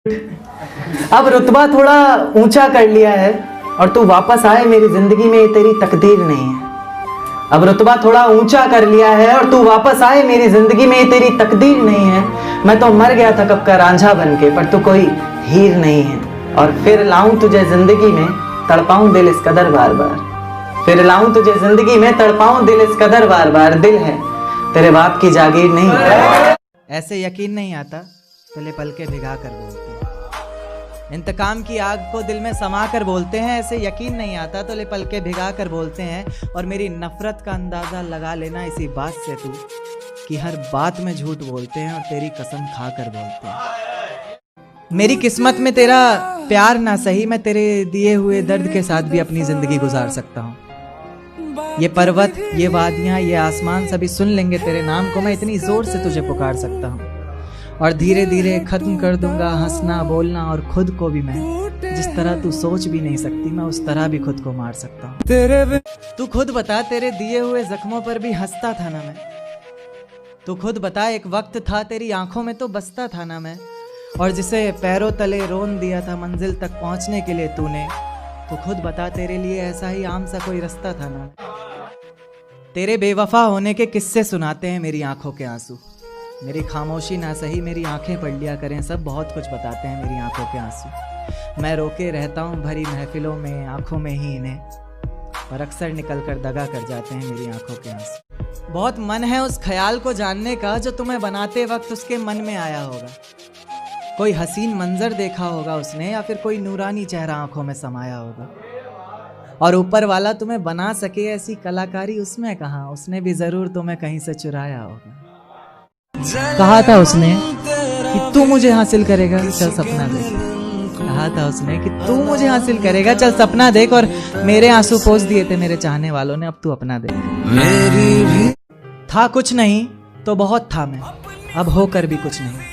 अब रुतबा थोड़ा ऊंचा कर लिया है और तू वापस आए मेरी जिंदगी में, ये तेरी तकदीर नहीं है। अब रुतबा थोड़ा ऊंचा कर लिया है और तू वापस आए मेरी जिंदगी में, ये तेरी तकदीर नहीं है। मैं तो मर गया था कब का रांझा बन के, पर तू कोई हीर नहीं है। और फिर लाऊं तुझे जिंदगी में, तड़पाऊं दिल इस कदर बार बार। फिर लाऊं तुझे जिंदगी में, तड़पाऊं दिल इस कदर बार बार। दिल है तेरे बाप की जागीर नहीं है। ऐसे यकीन नहीं आता पहले पल के भिगा कर बोलते हैं। इंतकाम की आग को दिल में समा कर बोलते हैं। ऐसे यकीन नहीं आता तो ले पल के भिगा कर बोलते हैं। और मेरी नफरत का अंदाज़ा लगा लेना इसी बात से तू कि हर बात में झूठ बोलते हैं और तेरी कसम खा कर बोलते हैं। मेरी किस्मत में तेरा प्यार ना सही, मैं तेरे दिए हुए दर्द के साथ भी अपनी ज़िंदगी गुजार सकता हूँ। ये पर्वत, ये वादियाँ, ये आसमान सभी सुन लेंगे तेरे नाम को। मैं इतनी ज़ोर से तुझे पुकार सकता हूँ और धीरे धीरे ख़त्म कर दूंगा हंसना बोलना, और खुद को भी मैं जिस तरह तू सोच भी नहीं सकती, मैं उस तरह भी खुद को मार सकता हूँ। तू खुद बता, तेरे दिए हुए जख्मों पर भी हंसता था ना मैं। तू खुद बता, एक वक्त था तेरी आंखों में तो बसता था ना मैं। और जिसे पैरों तले रोन दिया था मंजिल तक पहुँचने के लिए तूने, तो खुद बता, तेरे लिए ऐसा ही आम सा कोई रास्ता था ना। तेरे बेवफा होने के किस्से सुनाते हैं मेरी आंखों के आंसू। मेरी खामोशी ना सही, मेरी आंखें पढ़ लिया करें, सब बहुत कुछ बताते हैं मेरी आंखों के आंसू। मैं रोके रहता हूँ भरी महफिलों में, आंखों में ही इन्हें, पर अक्सर निकल कर दगा कर जाते हैं मेरी आंखों के आंसू। बहुत मन है उस ख्याल को जानने का जो तुम्हें बनाते वक्त उसके मन में आया होगा। कोई हसीन मंजर देखा होगा उसने, या फिर कोई नूरानी चेहरा आंखों में समाया होगा। और ऊपर वाला तुम्हें बना सके ऐसी कलाकारी उसमें कहाँ, उसने भी जरूर तुम्हें कहीं से चुराया होगा। कहा था उसने कि तू मुझे हासिल करेगा, चल सपना देख। कहा था उसने कि तू मुझे हासिल करेगा, चल सपना देख। और मेरे आंसू पोंछ दिए थे मेरे चाहने वालों ने, अब तू अपना देख। मेरी भी था कुछ नहीं तो बहुत था मैं, अब होकर भी कुछ नहीं।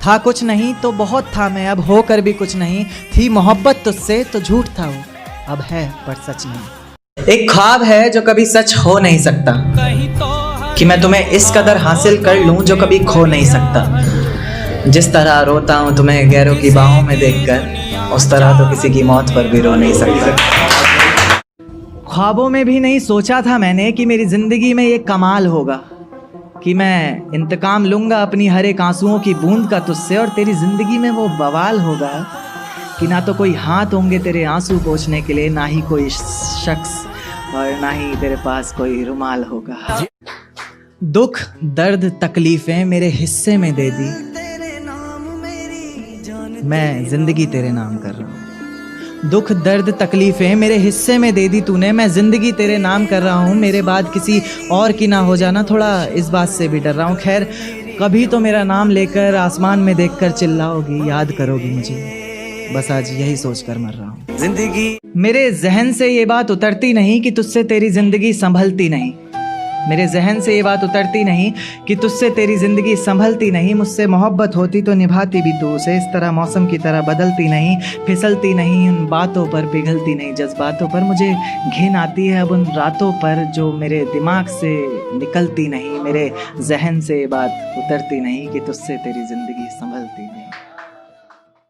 था कुछ नहीं तो बहुत था मैं, अब होकर भी कुछ नहीं। थी मोहब्बत तुझसे तो झूठ था वो, अब है पर सच नहीं। एक ख्वाब है जो कभी सच हो नहीं सकता, कि मैं तुम्हें इस कदर हासिल कर लूं जो कभी खो नहीं सकता। जिस तरह रोता हूं तुम्हें गैरों की बाहों में देखकर, उस तरह तो किसी की मौत पर भी रो नहीं सकता। ख्वाबों में भी नहीं सोचा था मैंने कि मेरी जिंदगी में ये कमाल होगा, कि मैं इंतकाम लूंगा अपनी हर एक आंसुओं की बूंद का तुझसे, और तेरी जिंदगी में वो बवाल होगा कि ना तो कोई हाथ होंगे तेरे आंसू पोंछने के लिए, ना ही कोई शख्स, और ना ही तेरे पास कोई रुमाल होगा। दुख दर्द तकलीफें मेरे हिस्से में दे दी, मैं जिंदगी तेरे नाम कर रहा हूँ। दुख दर्द तकलीफें मेरे हिस्से में दे दी तूने, मैं जिंदगी तेरे नाम कर रहा हूँ। मेरे बाद किसी और की ना हो जाना, थोड़ा इस बात से भी डर रहा हूँ। खैर, कभी तो मेरा नाम लेकर आसमान में देखकर चिल्लाओगी, याद करोगी मुझे, बस आज यही सोचकर मर रहा हूँ। जिंदगी मेरे जहन से ये बात उतरती नहीं कि तुझसे तेरी जिंदगी संभलती नहीं। मेरे जहन से ये बात उतरती नहीं कि तुझसे तेरी जिंदगी संभलती नहीं। मुझसे मोहब्बत होती तो निभाती भी तू उसे, इस तरह मौसम की तरह बदलती नहीं, फिसलती नहीं, उन बातों पर पिघलती नहीं, जज्बातों पर। मुझे घिन आती है अब उन रातों पर जो मेरे दिमाग से निकलती नहीं। मेरे जहन से ये बात उतरती नहीं कि तुझसे तेरी जिंदगी